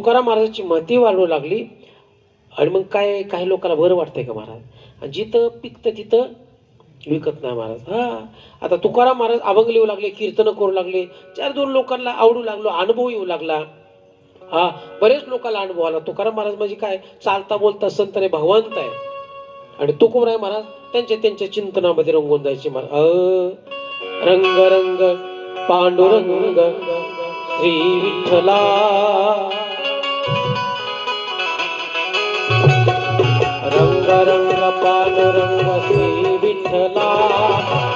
तुकाराम महाराजांची महती वाढू लागली. आणि मग काय, काही लोकांना बरं वाटतंय का महाराज, आणि जिथं पिकतं तिथं विकत नाही महाराज. आता तुकाराम महाराज अभंग लिहू लागले, कीर्तन करू लागले, 4-2 लोकांना आवडू लागलो, अनुभव येऊ लागला. बरेच लोकांना अनुभव आला. तुकाराम महाराज म्हणजे काय, चालता बोलता संत नाही, भगवंत आहे. आणि तुकोबराय महाराज त्यांच्या चिंतनामध्ये रंगून जायचे. रंग रंग पांडुरंग श्री विठ्ठला, रंग रंग पांडुरंग श्री विठ्ठला,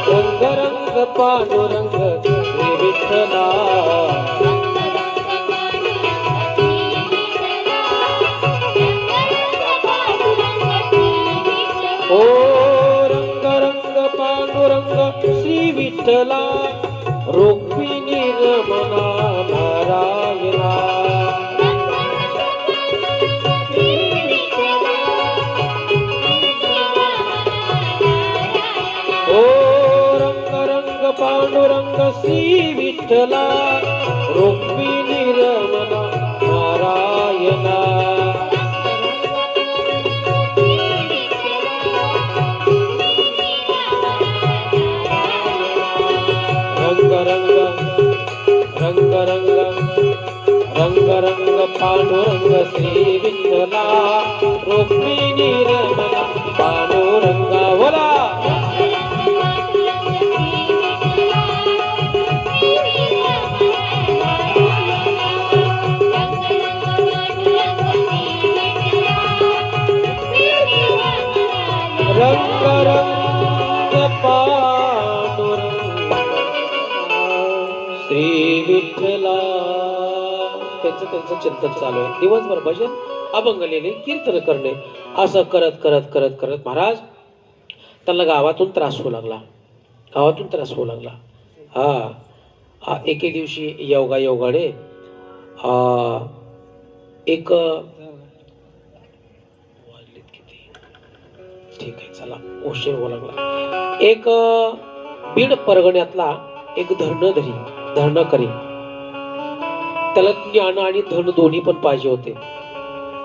रंग रंग पांडुरंग श्री विठ्ठला. ओ रंग रंग पांडुरंग श्री विठ्ठला, रुक्मिणी रमणा नारायणा. ओ रंग रंग पांडुरंग श्री विठ्ठला, रुक्मिणी रमणा नारायणा. रंग रंग रंग रंग रंग रंग पांडुरंग श्री विठ्ठला, रुक्मिणी रमणा पांडुरंगा. बोला रंग रंग पांडुरंग श्री विठ्ठला. त्यांचं चिंतन चालू आहे. दिवसभर भजन, अभंग लिहिणे, कीर्तन करणे, असं करत करत करत करत महाराज त्यांना गावातून त्रास होऊ लागला. गावातून त्रास होऊ लागला. एके दिवशी योगाने एक ठीक आहे चला उशीर होऊ लागला. एक बीड परगण्यातला एक धरणकरी, त्याला ज्ञान आणि धन दोन्ही पण पाहिजे होते.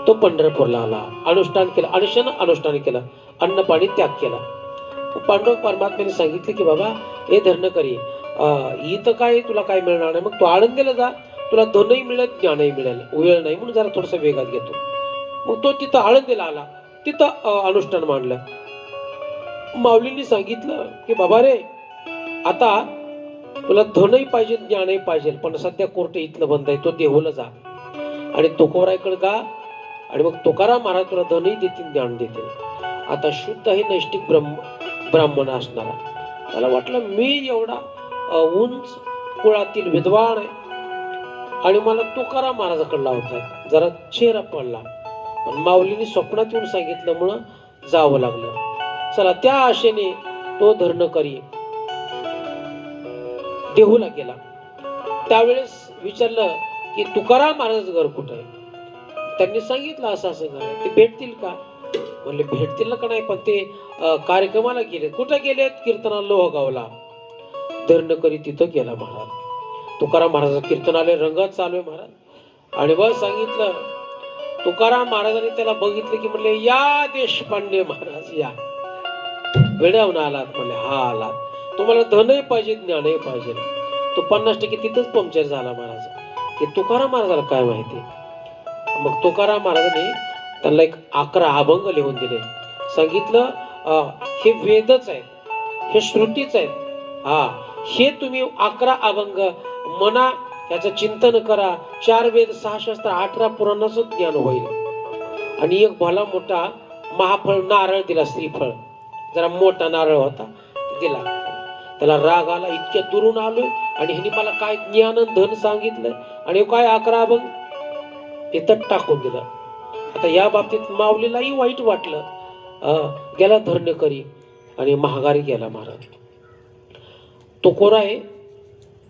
तो पंढरपूरला आला, अनुष्ठान केलं, अनुष्ठान केलं, अन्न पाणी त्याग केला. पांडुरंग परमात्म्याने सांगितले की बाबा हे धरणकरी, इथं काय तुला काय मिळणार नाही, मग तू आळंदीला जा, तुला धनही मिळेल ज्ञानही मिळेल. वेळ नाही म्हणून जरा थोडस वेगात घेतो. मग तो तिथं आळंदीला आला, तिथं अनुष्ठान मांडलं. माऊलींनी सांगितलं की बाबा रे, आता तुला धनही पाहिजे ज्ञानही पाहिजे, पण सध्या कोर्ट इथलं बंद आहे, तो देहूला जा आणि तुकोबरायकडे गा, आणि मग तुकाराम महाराज तुला धनही देतील ज्ञान देतील. आता शुद्ध हे नैष्टिक ब्राह्मण असणारा, मला वाटलं मी एवढा उंच कुळातील विद्वान आहे आणि मला तुकाराम महाराजाकडला होता, जरा चेहरा पडला. पण माऊलींनी स्वप्नात येऊन सांगितल्यामुळं जावं लागलं. चला त्या आशेने तो धरणकरी देहूला गेला. त्यावेळेस विचारलं की तुकाराम महाराज घर कुठं आहे. त्यांनी सांगितलं असं असं घर आहे, ते भेटतील का. म्हणले भेटतील का नाही, पण ते कार्यक्रमाला गेले. कुठं गेलेत, कीर्तनाला लोहगावला. धरणकरी तिथं गेला. महाराज तुकाराम महाराज कीर्तनालय रंगात चालू आहे महाराज. आणि बस सांगितलं, तुकाराम महाराजांनी त्याला बघितलं की म्हणले या देशपांडे महाराज या, वेड्यावून आलात. म्हणले हा आलात, तुम्हाला धनही पाहिजे ज्ञानही पाहिजे. तो 50% तिथंच पंक्चर झाला महाराज. की तुकाराम महाराजाला काय माहिती. मग तुकाराम महाराजांनी त्यांना एक 11 अभंग लिहून दिले. सांगितलं हे वेदच आहेत, हे श्रुतीच आहेत. हे तुम्ही 11 अभंग मना, याचं चिंतन करा. 4 वेद 6 शास्त्र 18 पुराणाचं ज्ञान होईल. आणि एक भला मोठा महाफळ नारळ दिला, श्रीफळ, जरा मोठा नारळ होता दिला. त्याला राग आला, इतक्या दुरून आलोय आणि ह्यानी मला काय ज्ञान धन सांगितलंय आणि काय 11 अभंग तिथं टाकून दिलं. आता या बाबतीत माऊलीलाही वाईट वाटलं. गेला धरणकरी आणि महागारी गेला महाराज. तो कोरा आहे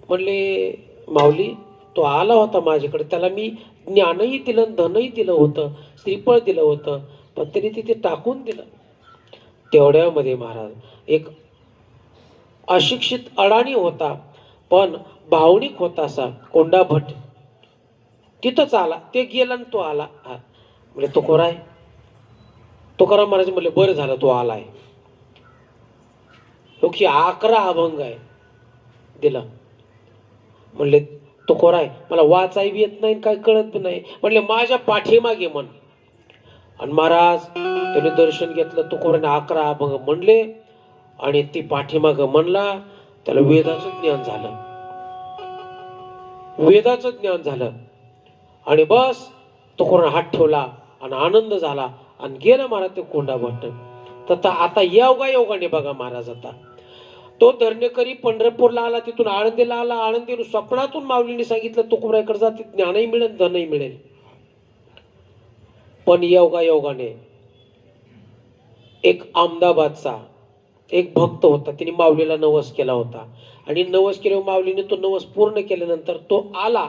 म्हणले माऊली, तो आला होता माझ्याकडे, त्याला मी ज्ञानही दिलं धनही दिलं होतं, श्रीफळ दिलं होतं, पण त्यांनी तिथे टाकून दिलं. तेवढ्यामध्ये महाराज एक अशिक्षित अडाणी होता, पण भावनिक होता असा कोंडा भट, तिथंच आला, ते गेला आणि तो आला. हा म्हणजे तुकाराम महाराज म्हणले बरं झालं तो आलाय. हो की 11 अभंग आहे दिला. म्हणले तुकोराय मला वाचाय बी येत नाही काय कळत बी नाही. म्हणले माझ्या पाठीमागे म्हण. आणि महाराज त्याने दर्शन घेतलं. तुकोराने 11 अभंग म्हणले आणि ती पाठीमाग म्हणला. त्याला वेदाचं ज्ञान झालं, वेदाचं ज्ञान झालं. आणि बस तुकोराने हात ठेवला आणि आनंद झाला आणि गेला महाराज ते कोंडा भट्ट. तर आता योगाने बघा महाराज, आता तो धरणेकरी पंढरपूरला आला, तिथून आळंदीला आला. आळंदीवरून स्वप्नातून माऊलीने सांगितलं तुकोबरायकडे जा, ज्ञानही मिळेल धनही मिळेल. पण योगाने एक अहमदाबादचा एक भक्त होता, तिने माऊलीला नवस केला होता. आणि नवस केल्यावर माऊलीने तो नवस पूर्ण केल्यानंतर तो आला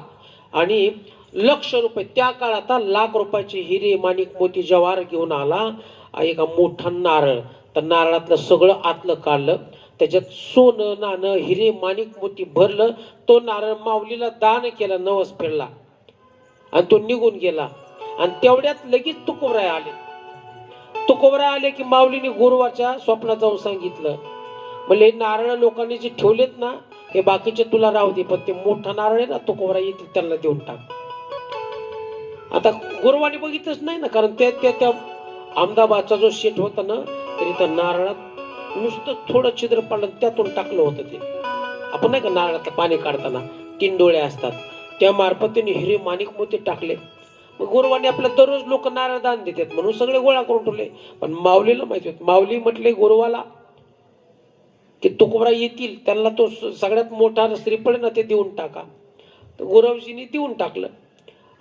आणि ₹1,00,000 त्या काळात ₹1,00,000 हिरे माणिक मोती जवाहर घेऊन आला. एक मोठा नारळ, तर नारळातलं सगळं आतलं काढलं, त्याच्यात सोनं नाणं हिरे माणिक मोती भरलं. तो नारळ माऊलीला दान केला, नवस फेडला आणि तो निघून गेला. आणि तेवढ्यात लगेच तुकोबराय आले की माऊलीने गुरुवारच्या स्वप्नात जाऊन सांगितलं. म्हणजे नारळ लोकांनी जे ठेवलेत ना, हे बाकीचे तुला राहू दे, पण ते मोठा नारळ आहे ना तुकोबराय येतील त्यांना देऊन टाक. आता गुरुवानी बघितलंच नाही ना, कारण त्या अहमदाबादचा जो शेठ होता ना, तरी त्या नारळात नुसतं थोडं छिद्र पडलं, त्यातून टाकलं होतं ते. आपण नाही का नारळातलं पाणी काढताना 3 डोळे असतात, त्या मार्फत त्यांनी हिरे माणिक मोती टाकले. मग गुरुवानी आपल्या दररोज लोक नारळ दान देतात म्हणून सगळे गोळा करून ठेवले. पण माऊलीला माहिती होत, माऊली म्हटले गुरुवाला की तुकोबराय येतील, त्यांना तो सगळ्यात मोठा श्रीफळ ना ते देऊन टाका. तर गुरुजींनी देऊन टाकलं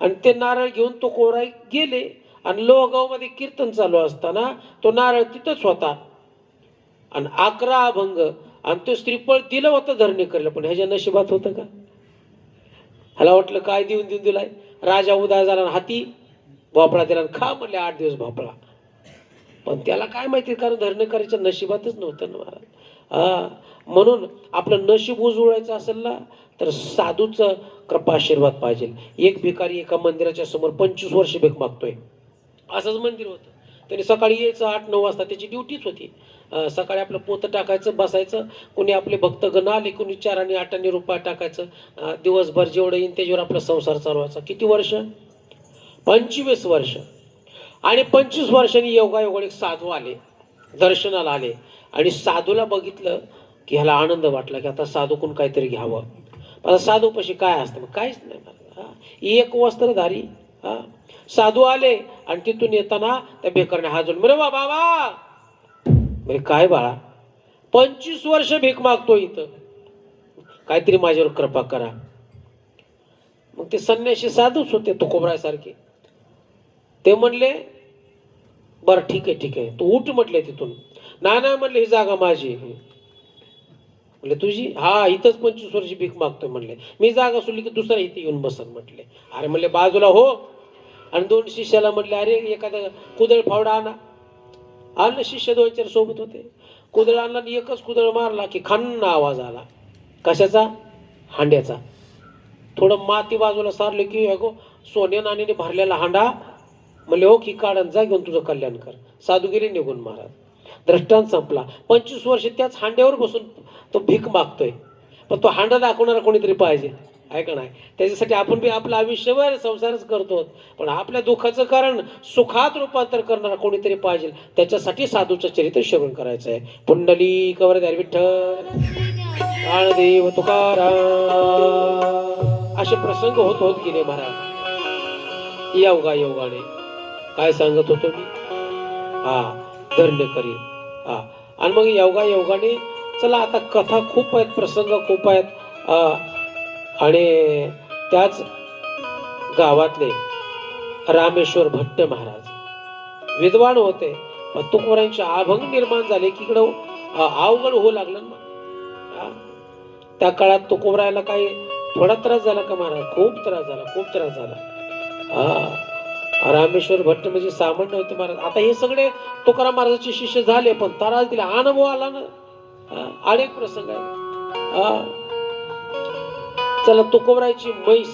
आणि ते नारळ घेऊन तुकोबराय गेले. आणि लोहगाव मध्ये कीर्तन चालू असताना तो नारळ तिथंच होता आणि 11 अभंग आणि तो श्रीफळ दिलं होतं धरणेकरला, पण ह्याच्या नशिबात होतं का? ह्याला वाटलं काय देऊन दिलाय. राजा उदास झाला, हाती भोपळा दिला, खा म्हणले 8 दिवस भोपळा. पण त्याला काय माहिती, कारण धरणेकराच्या नशिबातच नव्हतं ना महाराज. म्हणून आपलं नशीब उजळायचं असेल ना, तर साधूचं कृपा आशीर्वाद पाहिजे. एक भिकारी एका मंदिराच्या समोर 25 वर्ष भीक मागतोय. असंच मंदिर होतं. त्याने सकाळी यायचं 8-9 वाजता, त्याची ड्युटीच होती. सकाळी आपलं पोतं टाकायचं, बसायचं. कोणी आपले भक्तगण आले, कोणी 4 आणि 8 आणि रुपया टाकायचं. दिवसभर जेवढं येईल त्याच्यावर आपला संसार चालवायचा. किती वर्ष? 25 वर्ष. आणि 25 वर्षांनी योगायोगाने एक साधू आले, दर्शनाला आले. आणि साधूला बघितलं की ह्याला आनंद वाटला की आता साधूकडून काहीतरी घ्यावं. आता साधू पशी काय असतं? मग काहीच नाही, एक वस्त्रधारी. साधू आले आणि तिथून येताना त्या भिकाऱ्याने हात जोडून, बरे बाबा, म्हणजे काय बाळा, 25 वर्ष भीक मागतो इथं, काहीतरी माझ्यावर कृपा करा. मग ते संन्याशी साधूच होते तुकोबराय सारखे. ते म्हणले बर ठीक आहे तू उठ म्हटले तिथून. नाही म्हणले ही जागा माझी. म्हणले तुझी? हा, इथंच 25 वर्ष भीक मागतोय म्हणले. मी जागा सोडली की दुसरा इथे येऊन बसन म्हटले. अरे म्हणले बाजूला हो. आणि 2 शिष्याला म्हटले अरे एखादा कुदळ फावडा आणलं. शिष्य 2-4 सोबत होते. कुदळ आणला आणि एकच कुदळ मारला की खन्न आवाज आला. कशाचा? हांड्याचा. थोडं माती बाजूला सारले की अगो सोन्या नाण्याने भरलेला हांडा. म्हणले हो की काढून जा, घेऊन तुझं कल्याण कर. साधू गेले निघून महाराज. दृष्टांत संपला. 25 वर्ष त्याच हांड्यावर बसून तो भीक मागतोय. पण तो हांडा दाखवणारा कोणीतरी पाहिजे, आहे का नाही? त्याच्यासाठी आपण बी आपलं आयुष्यभर संसारच करतो, पण आपल्या दुःखाचं कारण सुखात रूपांतर करणारा कोणीतरी पाहिजे. त्याच्यासाठी साधूचं चरित्र श्रवण करायचं आहे. पुंडलिक वरद विठ्ठल, ज्ञानदेव तुकाराम, असे प्रसंग होत गेले महाराज. योगाने काय सांगत होतो मी? धरणेकरी. आणि मग योगाने चला आता कथा खूप आहेत, प्रसंग खूप आहेत. आणि त्याच गावातले रामेश्वर भट्ट महाराज विद्वान होते. पण तुकोबरायांचे अभंग निर्माण झाले की इकडं अवघड होऊ लागलं ना. त्या काळात तुकोबरायाला काही थोडा त्रास झाला का महाराज? खूप त्रास झाला. रामेश्वर भट्ट म्हणजे सामान्य होते महाराज. आता हे सगळे तुकाराम महाराजांचे शिष्य झाले, पण त्रास दिला, अनुभव आला ना. अनेक प्रसंग आहे. चला तुकोबरायची म्हैस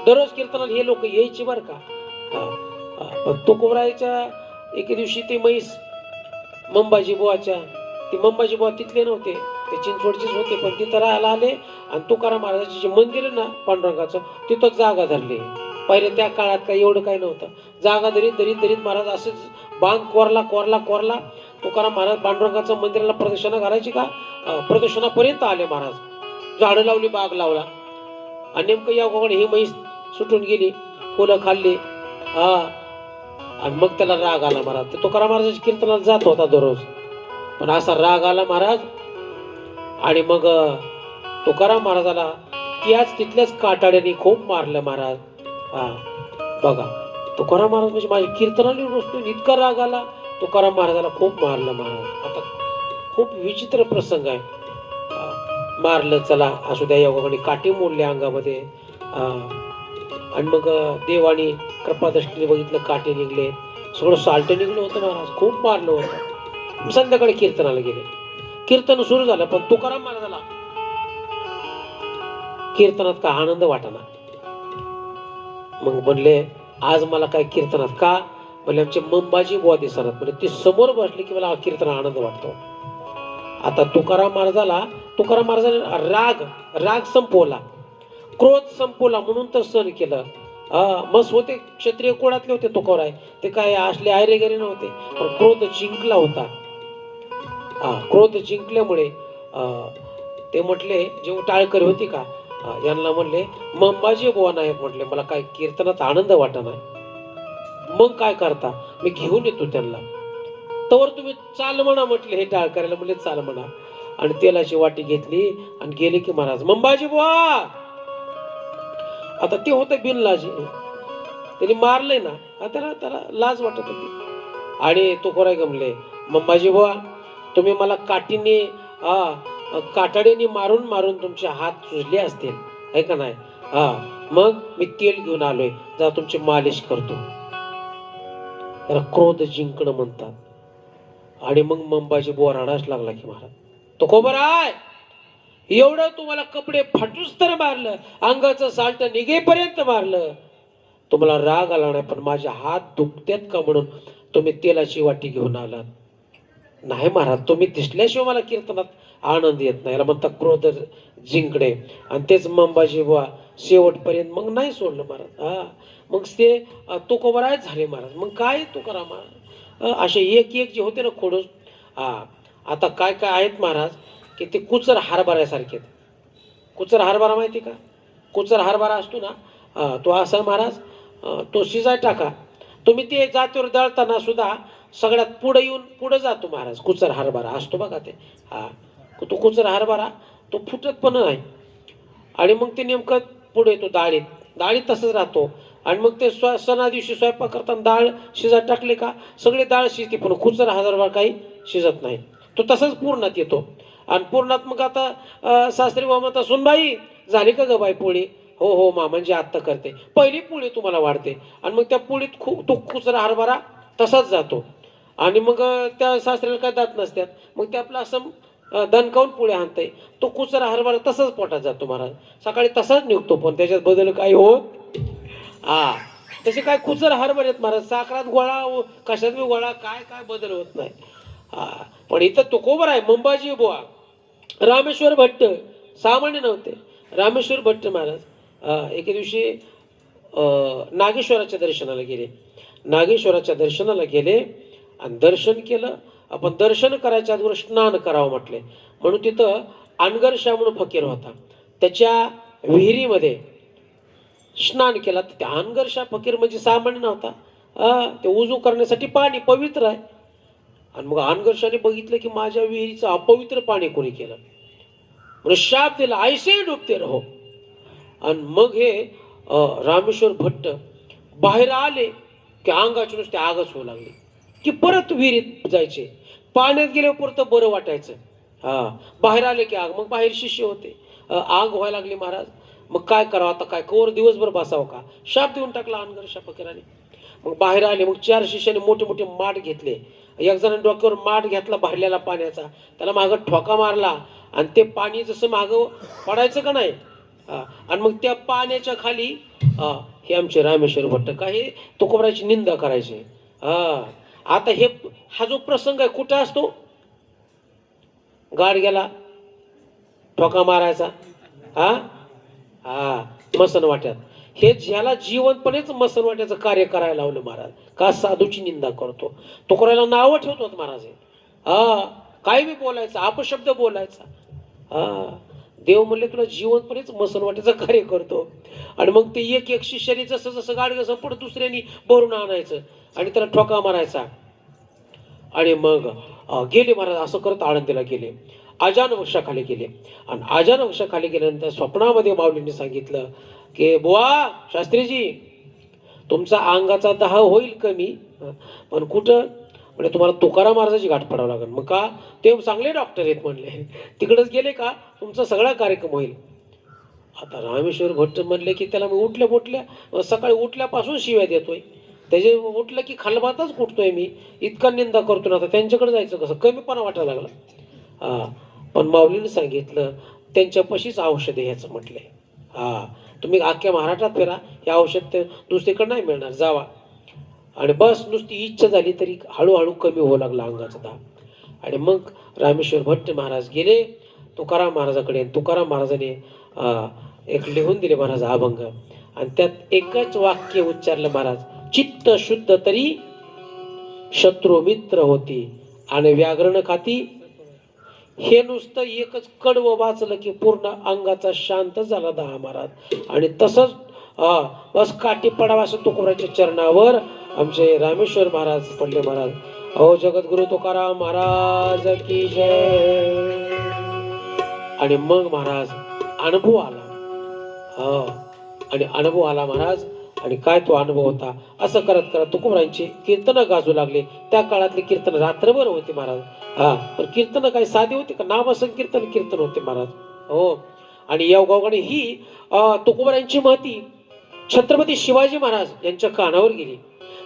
दररोज कीर्तनाला हे लोक यायची बरं का. पण तुकोबरायच्या एके दिवशी ते म्हैस मंबाजी बुवाच्या, ते मंबाजी बुवा तिथले नव्हते, ते चिंचवडचेच होते, पण तिथं राहायला आले आणि तुकाराम महाराजाचे जे मंदिर आहे ना पांडुरंगाचं, तिथं जागा धरली. पहिले त्या काळात काही एवढं काही नव्हतं. जागा धरीत धरीत धरीत महाराज असंच बांध कोरला कोरला कोरला. तुकाराम महाराज पांडुरंगाचं मंदिराला प्रदक्षिणा घालायची का, प्रदक्षिणापर्यंत आले महाराज. झाडं लावली, बाग लावला आणि नेमकं या गोकडे ही म्हैस सुटून गेली, फुलं खाल्ली. आणि मग त्याला राग आला महाराज. तर तुकाराम महाराजाच्या कीर्तनाला जात होता दररोज, पण असा राग आला महाराज. आणि मग तुकाराम महाराजाला त्याच तिथल्याच काटाड्याने खूप मारलं महाराज. बघा, तुकाराम महाराज म्हणजे माझ्या कीर्तनाने रोजतून इतका राग आला, तुकाराम महाराजाला खूप मारलं महाराज. आता खूप विचित्र प्रसंग आहे. मारलं, चला असू द्या, योगाने काठी मोडल्या अंगामध्ये. आणि मग देवानी कृपादृष्टीने बघितलं, काटे निघले, सगळं साल्ट निघलं होतं महाराज. खूप मारलं होतं. संध्याकाळी कीर्तनाला गेले. कीर्तन सुरू झालं, पण तुकाराम महाराजाला कीर्तनात का आनंद वाटाना. मग म्हणले, आज मला काय कीर्तनात का, म्हणजे आमचे मंबाजी बुवा दिसणार, म्हणजे ते समोर बसले की मला कीर्तनात आनंद वाटतो. आता तुकाराम महाराजाने राग संपवला, क्रोध संपवला, म्हणून तर सण केलं. मस्त होते, क्षत्रिय कुळातले होते तुकोराय, ते काय असले आयरे गेले नव्हते, पण क्रोध जिंकला होता. क्रोध जिंकल्यामुळे ते म्हटले, जे टाळकरी होती का, यांना म्हणले मंबाजी बुवा नाही, म्हटले मला काय कीर्तनात आनंद वाटत नाही. मग काय करता, मी घेऊन येतो त्यांना. तवर तुम्ही चाल म्हणा म्हटले, हे टाळकऱ्याला म्हणले चाल म्हणा. आणि तेलाची वाटी घेतली आणि गेले की महाराज, मंबाजी बुवा. आता ते होतं बिनलाजी, त्यांनी मारलंय ना, त्याला लाज वाटत होती. आणि तुकोराय गमले, मंबाजी बुवा तुम्ही मला काटाडीने मारून मारून तुमचे हात सुजले असतील, आहे का नाही. मग मी तेल घेऊन आलोय, जा तुमची मालिश करतो. त्याला क्रोध जिंकणं म्हणतात. आणि मग मंबाजी बुवा रडायला लागला की महाराज, तुकोबराय एवढं तुम्हाला कपडे फाटूस तर मारलं, अंगाचं साल्ट निघेपर्यंत मारलं, तुम्हाला राग आला नाही, पण माझे हात दुखतात का म्हणून तुम्ही तेलाची वाटी घेऊन आलात. नाही महाराज, तुम्ही दिसल्याशिवाय मला कीर्तनात आनंद येत नाही. याला म्हणतात क्रोध जिंकणे. आणि तेच मंबाजी बुवा शेवटपर्यंत मग नाही सोडलं महाराज. मग ते तुकोबराय झाले महाराज. मग काय तुकाराम महाराज असे एक एक जे होते ना खोडूस. आता काय काय आहेत महाराज की ते कुचर हरभऱ्यासारखे. कुचर हरभरा माहिती का, कुचर हरभरा असतो ना, तो असा महाराज, तो शिजाय टाका. तुम्ही ते जातीवर दळताना सुद्धा सगळ्यात पुढे येऊन पुढे जातो महाराज. कुचर हरभरा असतो बघा ते, तो कुचर हरभरा तो फुटत पण नाही. आणि मग ते नेमकं पुढे येतो डाळीत तसंच राहतो. आणि मग ते सणा दिवशी स्वयंपाक करताना डाळ शिजायला टाकले का सगळे डाळ शिजते, पण कुचर हरभरा काही शिजत नाही. तो तसंच पूर्णात येतो. आणि पूर्णात मग आता सासरी वा म्हणता, सुनबाई झाली का ग बाई पोळी, हो हो मा, म्हणजे आत्ता करते, पहिली पोळी तुम्हाला वाढते. आणि मग त्या पोळीत तो कुचरा हरभरा तसाच जातो. आणि मग त्या सासऱ्याला काय दात नसतात, मग ते आपलं असं दणकावून पोळी आणते, तो कुचरा हरभरा तसाच पोटात जातो महाराज. सकाळी तसाच निघतो, पण त्याच्यात बदल काही होत. तसे काय कुचर हरभरे आहेत महाराज, साखरात गोळा कशात बी गोळा, काय काय बदल होत नाही. पण इथं तुकोबराय मंबाजी बुवा, रामेश्वर भट्ट सामान्य नव्हते. रामेश्वर भट्ट महाराज एके दिवशी नागेश्वराच्या दर्शनाला गेले. नागेश्वराच्या दर्शनाला गेले आणि दर्शन केलं. आपण दर्शन करायच्या अगोदर स्नान करावं म्हटले, म्हणून तिथं अनगरशा म्हणून फकीर होता, त्याच्या विहिरीमध्ये स्नान केला. त्या अनगरशा फकीर म्हणजे सामान्य नव्हता, ते उजू करण्यासाठी पाणी पवित्र आहे. आणि मग अनगरशाने बघितलं की माझ्या विहिरीचं अपवित्र पाणी कोणी केलं, म्हणजे शाप दिला, ऐसे डुबते रहो. आणि मग हे रामेश्वर भट्ट बाहेर आले की अंगाची नुसते आगच होऊ लागली, की परत विहिरीत जायचे. पाण्यात गेल्यावर परत बरं वाटायचं. बाहेर आले की आग. मग बाहेर शिष्य होते, आग व्हायला लागली महाराज. मग काय करावं आता, काय कवर दिवसभर बसावं का, शाप देऊन टाकला अनगरशा फकीराने. मग बाहेर आले. मग 4 शिष्याने मोठे मोठे माठ घेतले. एक जणांनी डोक्यावर माठ घेतला भरलेला पाण्याचा, त्याला मागं ठोका मारला आणि ते पाणी जसं मागं पडायचं का नाही, आणि मग त्या पाण्याच्या खाली हे आमचे रामेश्वर भट्ट काही तुकोबराची निंदा करायचे. आता हा जो प्रसंग आहे कुठं असतो? गाडग्याला ठोका मारायचा, मसनवाट्यात. हे ज्याला जिवंतपणेच मसनवाट्याचं कार्य करायला लावलं महाराज, का साधूची निंदा करतो, तुकोराला नावं ठेवतो महाराज. काय बी बोलायचं, अपशब्द बोलायचा. देव म्हणले तुला जिवंतपणेच मसनवाट्याचं कार्य करतो. आणि मग ते एक एक शिष्याने जसं जसं गाडगं संपड दुसऱ्यानी भरून आणायचं आणि त्याला ठोका मारायचा. आणि मग गेले महाराज, असं करत आळंदीला गेले, आजान वृक्षाखाली गेले. आणि आजान वृक्षाखाली गेल्यानंतर स्वप्नामध्ये माऊलींनी सांगितलं की बुवा शास्त्रीजी, तुमचा अंगाचा दाह होईल कमी, पण कुठं? म्हणजे तुम्हाला तुकाराम महाराजाची गाठ पडावं लागेल. मग का? ते चांगले डॉक्टर आहेत म्हणले, तिकडच गेले का तुमचा सगळा कार्यक्रम होईल. आता रामेश्वर भट्ट म्हणले की त्याला मी उठल्या सकाळी उठल्यापासून शिव्या देतोय, त्याचे उठलं की खालबातच कुठतोय मी, इतका निंदा करतो ना, आता त्यांच्याकडे जायचं कसं? कमीपणा वाटायला लागला. पण माऊलीने सांगितलं त्यांच्यापाशीच औषध ह्याचं म्हटलंय. तुम्ही अख्ख्या महाराष्ट्रात फिरा, हे औषध दुसरीकडे नाही मिळणार, जावा. आणि बस नुसती इच्छा झाली तरी हळूहळू कमी होऊ लागला अंगाचा दाब. आणि मग रामेश्वर भट्ट महाराज गेले तुकाराम महाराजाकडे. तुकाराम महाराजाने एक लिहून दिले महाराज अभंग, आणि त्यात एकच वाक्य उच्चारलं महाराज, चित्त शुद्ध तरी शत्रू मित्र होती आणि व्याघ्रण खाती. हे नुसतं एकच कडवं वाचलं की पूर्ण अंगाचा शांत झाला दहा महाराज. आणि तसंच बस काठी पडावा असं तुकोबाराच्या चरणावर आमचे रामेश्वर महाराज पडले महाराज. अहो जगद्गुरु तुकाराम महाराज की जय. आणि मग महाराज अनुभव आला. आणि अनुभव आला महाराज. आणि काय तो अनुभव होता, असं करत करत तुकोबारांची कीर्तनं गाजू लागले. त्या काळातली कीर्तन रात्रभर होती महाराज. पण कीर्तन काय साधी होती का? नाम कीर्तन होते महाराज. हो. आणि या गावगाडी ही तुकोबारांची महती छत्रपती शिवाजी महाराज यांच्या कानावर गेली.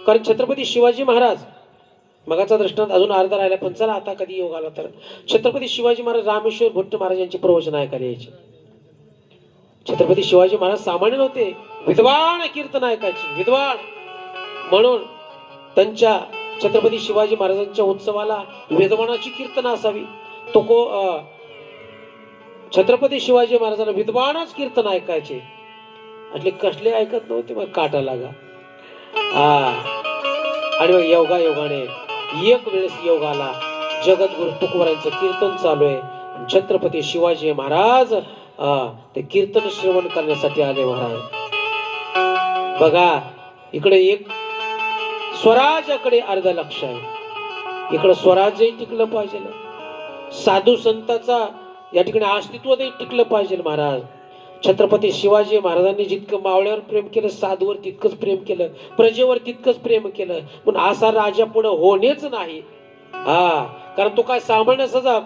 कारण छत्रपती शिवाजी महाराज, मगाचा दृष्टांत अजून अर्धा राहिला, पण चला आता कधी योग आला तर. छत्रपती शिवाजी महाराज रामेश्वर भट्ट महाराज यांची प्रवचन ऐकायला यायची. छत्रपती शिवाजी महाराज सामान्य नव्हते, विद्वान कीर्तन ऐकायचे, विद्वान. म्हणून त्यांच्या छत्रपती शिवाजी महाराजांच्या उत्सवाला विद्वानाची कीर्तन असावी. छत्रपती शिवाजी महाराजांना विद्वानच कीर्तन ऐकायचे. अटले कसले ऐकत नव्हते, मग काटा लागा. आणि मग योगाने एक वेळेस योगाला जगद्गुरु तुकोबारांचं कीर्तन चालू आहे. छत्रपती शिवाजी महाराज ते कीर्तन श्रवण करण्यासाठी आले महाराज. बघा इकडे एक स्वराज्याकडे अर्ध लक्ष आहे, इकडे स्वराज्यही टिकलं पाहिजे, साधू संताचा या ठिकाणी अस्तित्व टिकलं पाहिजे महाराज. छत्रपती शिवाजी महाराजांनी जितकं मावळ्यावर प्रेम केलं, साधूवर तितकंच प्रेम केलं, प्रजेवर तितकंच प्रेम केलं. पण असा राजा पुढे होणेच नाही. कारण तो काय सामान्य सजा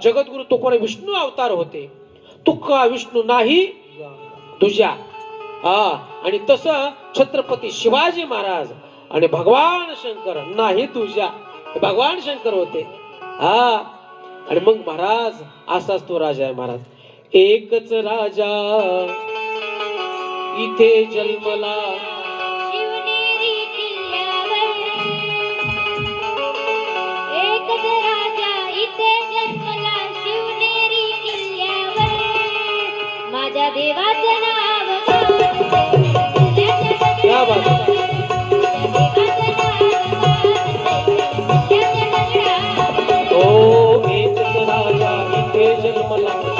जगद्गुरु तुकोबार विष्णू अवतार होते. तुका विष्णू नाही तुझ्या. आणि तसं छत्रपती शिवाजी महाराज आणि भगवान शंकर नाही तुझ्या, भगवान शंकर होते. आणि मग महाराज असाच तो राजा आहे महाराज. एकच राजा इथे जन्मला, शिवनेरी किल्ल्यावर. एकच राजा इथे जन्मला शिवनेरी किल्ल्यावर. माझ्या देवाचं नाव क्या बात आहे.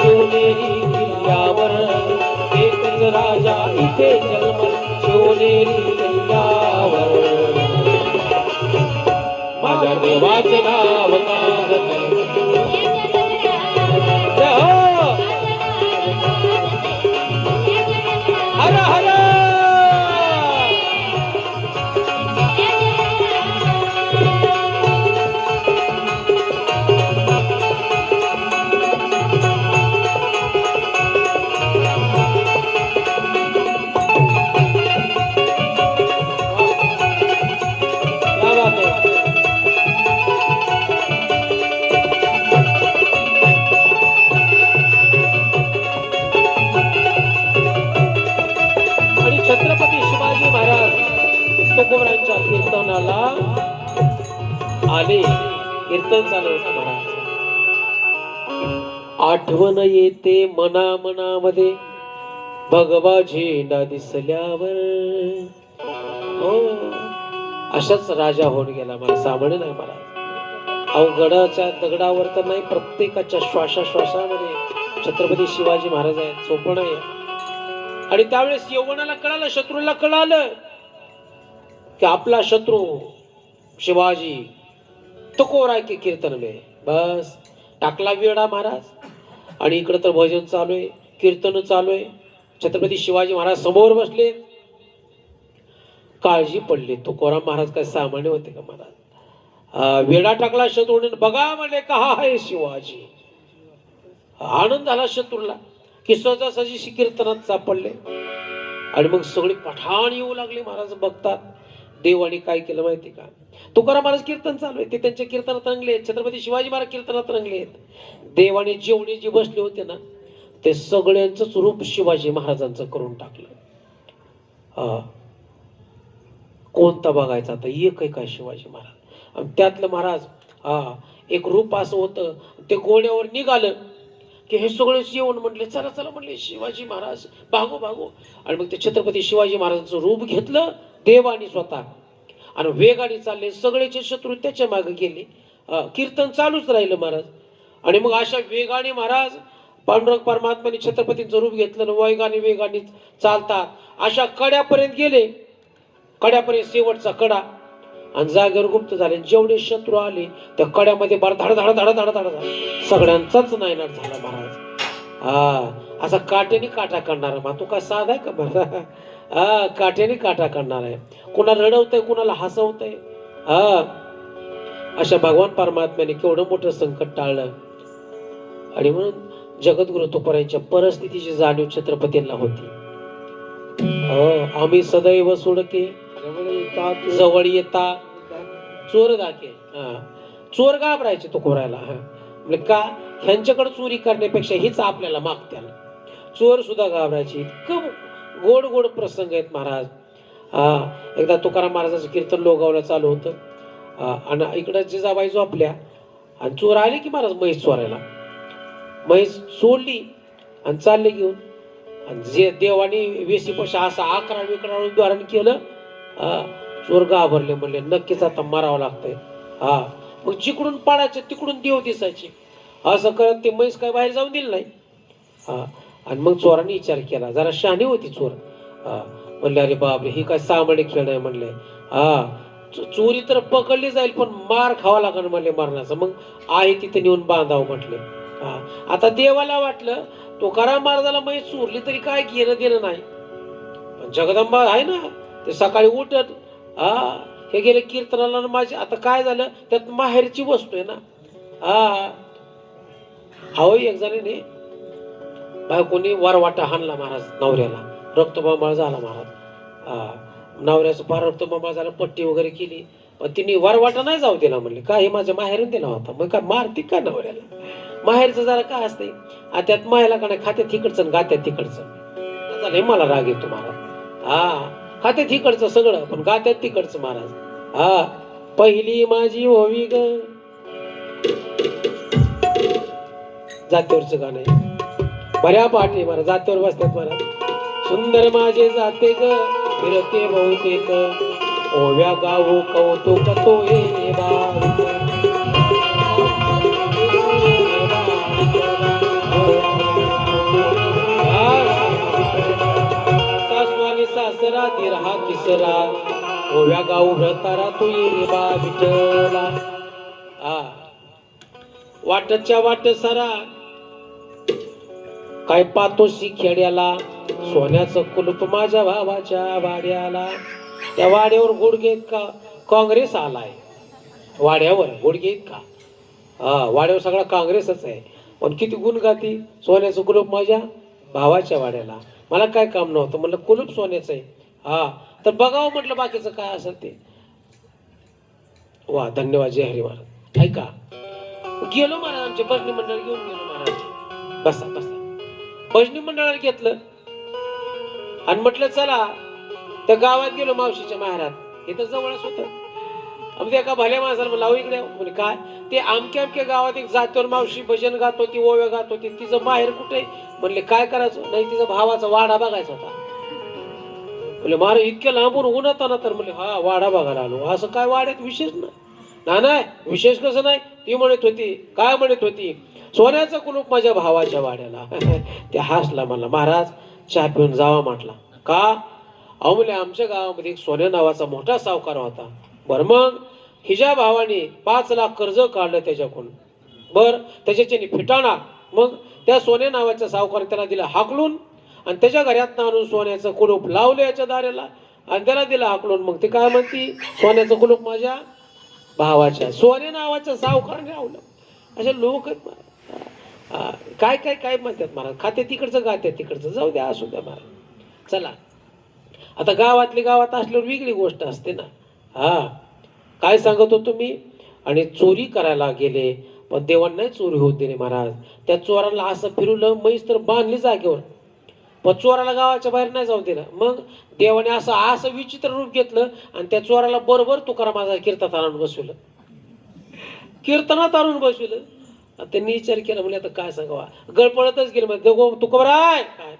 शिवनेरी किल्ल्यावर, एकच राजा इथे जन्मला शिवनेरी किल्ल्यावर. माझ्या देवाचे नाव हर हर. छत्रपती शिवाजी महाराज तुकोबरायांच्या कीर्तनाला आले. कीर्तन चालू होतं महाराज. आठवण येते मना मनामध्ये भगवा झेंडा दिसल्यावर. हो, अशाच राजा होऊन गेला मला सामान्य नाही महाराज. अवघडाच्या दगडावर तर नाही, प्रत्येकाच्या श्वासाश्वासामध्ये छत्रपती शिवाजी महाराज आहेत. सोपं आहे. आणि त्यावेळेस यवनाला कळालं, शत्रूला कळालं की आपला शत्रू शिवाजी तुकोराय के कीर्तन में. बस टाकला वेडा महाराज. आणि इकडे तर भजन चालू आहे, कीर्तन चालू आहे. छत्रपती शिवाजी महाराज समोर बसले. काळजी पडली. तुकोराम महाराज काय सामान्य होते का महाराज? वेडा टाकला शत्रूने. बघा म्हणे कहा आहे शिवाजी. आनंद झाला शत्रूला की सहजासहजी कीर्तनात सापडले. आणि मग सगळे पठाण येऊ लागले महाराज बघतात. देवाने काय केलं माहिती का? तुकाराम महाराज कीर्तन चालू आहे, ते त्यांच्या कीर्तनात रंगले. छत्रपती शिवाजी महाराज कीर्तनात रंगले. देवाने जेवढे जे बसले होते ना, ते सगळ्यांचंच रूप शिवाजी महाराजांचं करून टाकलं. कोणता बघायचा आता? एक आहे काय शिवाजी महाराज? आणि त्यातलं महाराज एक रूप असं होतं, ते घोड्यावर निघालं की हे सगळेच येऊन म्हणले चला चला, म्हणले शिवाजी महाराज भागो भागो. आणि मग ते छत्रपती शिवाजी महाराजांचं रूप घेतलं देवानी स्वतः आणि वेगाने चालले. सगळेचे शत्रू त्याच्या मागे गेले. कीर्तन चालूच राहिलं महाराज. आणि मग अशा वेगाने महाराज पांडुरंग परमात्म्याने छत्रपतींचं रूप घेतलं. वेगाने वेगाने चालतात अशा कड्यापर्यंत गेले. कड्यापर्यंत शेवटचा कडा आणि जागेवर गुप्त झाले. जेवढे शत्रू आले त्या कड्यामध्ये बार धाड धाड धाड धाड धाड सगळ्यांचाच नायनाट झाला महाराज. असा काट्याने काटा काढणार मग तू काय साधा आहे का बरं? काट्याने काटा काढणार आहे. कुणाला रडवतंय, कुणाला हसवतंय. अशा भगवान परमात्म्याने केवढं मोठं संकट टाळलं. आणि म्हणून जगद्गुरु तुकोबारायांच्या परिस्थितीची जाणीव छत्रपतींना होती. आम्ही सदैव सोडके जवळ येता चोर दाखे. चोर घाबरायचे तुकोबारायला. म्हणजे का? ह्यांच्याकडे चोरी करण्यापेक्षा हीच आपल्याला मागत्याला. चोर सुद्धा घाबरायचे. इतकं गोड गोड प्रसंग आहेत महाराज. एकदा तुकाराम महाराजांचं कीर्तन लोगावला चालू होतं आणि इकडं जिजाबाई झोपल्या आणि चोर आले की महाराज म्हैस चोरायला. म्हैस सोडली आणि चालले घेऊन. आणि जे देवाने वेशीपाशी असं आकरा विकरा उदाहरण केलं. चोर घाबरले, म्हणले नक्कीच आता मारावं लागतंय. मग जिकडून पाडायचे तिकडून देव दिसायचे. असं करत ते म्हैस काय बाहेर जाऊन दिलं नाही. आणि मग चोरांनी विचार केला, जरा शहाणी होती चोर. म्हणले अरे बापरे, ही काय सामान्य खेळ आहे म्हणले. चोरी तर पकडली जाईल पण मार खावा लागणार म्हणले मरणाचा. मग आहे तिथे नेऊन बांधावं म्हटले. आता देवाला वाटलं तुकाराम महाराजाला म्हैस चोरली तरी काय घेणं देणं नाही. जगदंबा आहे ना, ते सकाळी उठत हे गेले कीर्तनाला. माझे आता काय झालं, त्यात माहेरची वस्तू आहे ना. हवं एक जणाने बायकोनी वरवाटा हाणला महाराज नवऱ्याला. रक्तबंबाळ झाला महाराज. नवऱ्याचं फार रक्तबंबाळ झाला. पट्टी वगैरे केली पण तिने वरवाटा नाही जाऊ दिला. म्हणले काय, हे माझ्या माहेरून दिला होता. मग काय मारती का नवऱ्याला? माहेरचं जरा काय असते. त्यात माहेला का नाही, खात्यात तिकडचं गात्यात तिकडचं झालं. मला राग येतो महाराज. खात्यात तिकडचं सगळं पण गात्यात तिकडचं महाराज. पहिली माझी होवी ग, जात्यावरचं गाणं आहे. बऱ्या पाठी महाराज जात्यावर बसतात महाराज. सुंदर माझे जाते ग फिरते बहुतेक, ओव्या गावो कौतुक तो हे बारीक. सासू आणि सासरा दिरहा किसरा, ओव्या गाव भ्रतारा तू ये बा विठला. वाटच्या वाट सरा काय पातोशी खेड्याला, सोन्याचं कुलूप माझ्या भावाच्या वाड्याला. त्या वाड्यावर गुडघेत का काँग्रेस आलाय. वाड्यावर गुडघेत का वाड्यावर सगळा काँग्रेसच आहे. पण किती गुण गाती, सोन्याचं कुलूप माझ्या भावाच्या वाड्याला. मला काय काम नव्हतं, म्हणलं कुलूप सोन्याचं आहे. तर बघावं म्हटलं बाकीचं काय असेल ते. वा धन्यवाद जय हरी महाराज. ऐका गेलो महाराज, आमचे भजनी मंडळ घेऊन गेलो महाराज. बसा बसा. भजनी मंडळाला घेतलं आणि म्हटलं चला त्या गावात गेलो मावशीच्या माहेरात, इथं जवळच होतं. अगदी एका भल्या माणसाला म्हणलं अहो इकडे, म्हणजे काय ते अमक्या अमक्या गावात एक जातीवर मावशी भजन गात होती, ओव्या गात होती, तिचं माहेर कुठे? म्हणले काय करायचं? नाही तिचा भावाचा वाडा बघायचा होता. म्हणले मारे इतक्या लांबून उन्हात आला? तर म्हणले हा वाडा बघायला आलो. असं काय वाड्यात विशेष नाही? नाही विशेष कसं नाही. ती म्हणत होती, काय म्हणत होती, सोन्याचं कुलूप माझ्या भावाच्या वाड्याला. ते हसला, म्हणला महाराज चहा पिऊन जावा म्हटला. का? अहो म्हणले आमच्या गावामध्ये एक सोन्या नावाचा मोठा सावकार होता. बरं मग हिच्या भावाने 5 लाख कर्ज काढलं त्याच्याकडून. बर त्याच्याने फिटाणा. मग त्या सोन्या नावाच्या सावकार त्याला दिला हाकलून आणि त्याच्या घरात आणून सोन्याचं कुलूप लावलं याच्या दाराला आणि त्याला दिला हाकलून. मग ते काय म्हणती, सोन्याचं कुलूप माझ्या भावाच्या. सोन्या नावाच्या सावकाराने लावलं. असे लोक आहेत महाराज. काय काय काय म्हणतात महाराज, खाते तिकडचं गाते तिकडचं, जाऊ द्या असू द्या महाराज. चला आता गावातली गावात असल्यावर वेगळी गोष्ट असते ना. काय सांगत होतो मी. आणि चोरी करायला गेले पण देवांना नाही चोरी होत दिली महाराज. त्या चोराला असं फिरवलं, म्हैस तर बांधली जागेवर, पण चोराला गावाच्या बाहेर नाही जाऊ दिलं. मग देवाने असं विचित्र रूप घेतलं आणि त्या चोराला बरोबर तुकाराम माझा कीर्तनात आणून बसवलं. कीर्तनात आणून बसवलं. त्यांनी विचार केला, म्हणजे आता काय सांगावा, गळपळतच गेले. म्हणजे तुकोबराय काय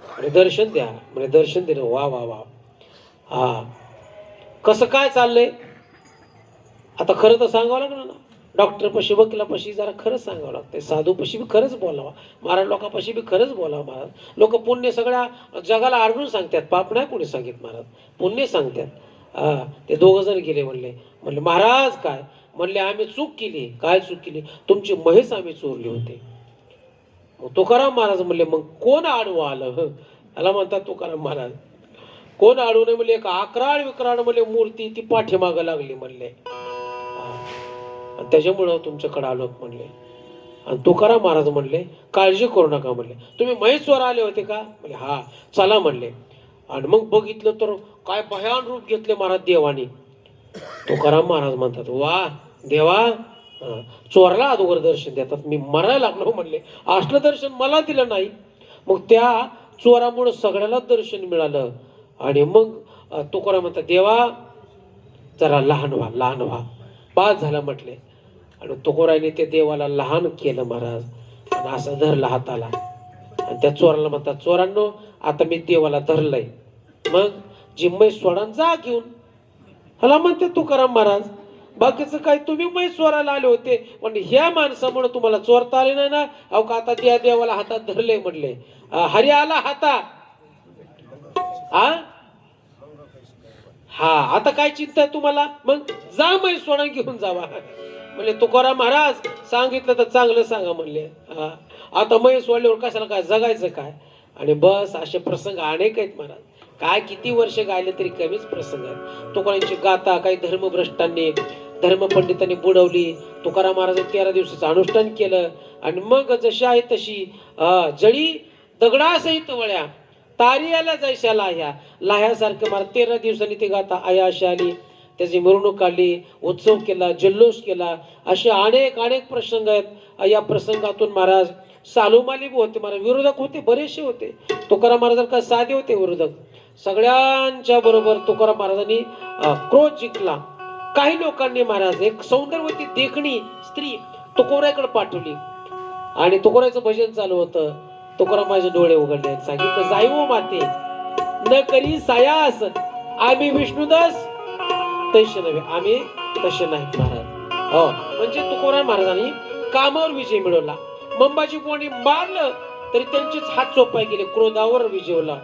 म्हणजे दर्शन द्या, म्हणजे दर्शन दिलं. वा वा वा. कसं काय चाललंय आता? खरं तर सांगावं लागलं ना. डॉक्टर पशी, वकिला पशी जरा खरंच सांगावं लागतंय. साधू पशी बी खरंच बोलावा महाराज. लोकांपाशी बी खरंच बोलावं महाराज. लोक पुण्य सगळ्या जगाला आढळून सांगतात, पाप नाही कोणी सांगित महाराज, पुण्य सांगतात. ते 2 जण गेले. म्हणले महाराज काय? म्हणले आम्ही चूक केली. काय चूक केली? तुमची म्हैस आम्ही चोरली होती. मग तुकाराम महाराज म्हणले मग कोण आडवं आलं? याला म्हणतात तुकाराम महाराज. कोण आडू नये म्हणले, एक अकराळ विक्राळ म्हणले मूर्ती ती पाठीमागं लागली म्हणले, आणि त्याच्यामुळं तुमच्याकडे आलो म्हणले. आणि तुकाराम महाराज म्हणले काळजी करू नका म्हणले, तुम्ही म्हैसवर आले होते का? म्हणले हा. चला म्हणले. आणि मग बघितलं तर काय भयान रूप घेतले महाराज देवाने. तुकाराम महाराज म्हणतात वा देवा, चोरला अगोदर दर्शन देतात, मी मरायला लागलो म्हणले, असलं दर्शन मला दिलं नाही. मग त्या चोरामुळे सगळ्याला दर्शन मिळालं. आणि मग तुकाराम म्हणतात देवा जरा लहान व्हा बाद झाला म्हटले. आणि तुकोराने ते देवाला लहान केलं महाराज आणि असं धरला हाताला. आणि त्या चोराला म्हणतात चोरांनो आता मी देवाला धरलंय, मग जिम्मै सोडा जा घेऊन. ह्याला म्हणते तुकाराम महाराज बाकीचं काय, तुम्ही मै चोरायला आले होते पण ह्या माणसामुळे तुम्हाला चोरता आले नाही ना. अहो का आता त्या देवाला हातात धरले म्हणले, हरी आला हाता. हा आता काय चिंता आहे तुम्हाला? मग जा मै सोडा घेऊन जावा म्हणले. तुकाराम महाराज सांगितलं तर चांगलं सांगा म्हणले. आता मै सोडल्यावर कशाला काय जगायचं काय? आणि बस असे प्रसंग अनेक आहेत महाराज. काय किती वर्ष गायले तरी कमीच प्रसंग आहेत. तुकारांची गाथा काही धर्मभ्रष्टांनी धर्मपंडितांनी बुडवली. तुकाराम महाराजांनी 13 दिवसाचं अनुष्ठान केलं. आणि मग जशी आहे तशी जळी दगडासहित वळ्या तारी आल्या जैशा लाह्या लाह्यासारखं महाराज 13 दिवसांनी ती गाथा आयाशी आली. त्याची मिरवणूक काढली, उत्सव केला, जल्लोष केला. असे अनेक प्रसंग आहेत. या प्रसंगातून महाराज सालूमाली होते महाराज, विरोधक होते, बरेचसे होते. तुकाराम महाराज का साधे होते विरोधक, सगळ्यांच्या बरोबर तुकाराम महाराजांनी क्रोध जिंकला. काही लोकांनी महाराज एक सौंदर्यवती देखणी स्त्री तुकोराकडे पाठवली आणि तुकोराचं भजन चालू होतं. तुकाराम माझे डोळे उघडले, सांगितलं जाईवो माते न करी सायास आम्ही विष्णुदास तसे नव्हे, आम्ही तसे नाहीत महाराज. हो म्हणजे तुकाराम महाराजांनी कामावर विजय मिळवला. मंबाजी कोणी मारलं तरी त्यांचेच हात चोपाय गेले, क्रोधावर विजवला.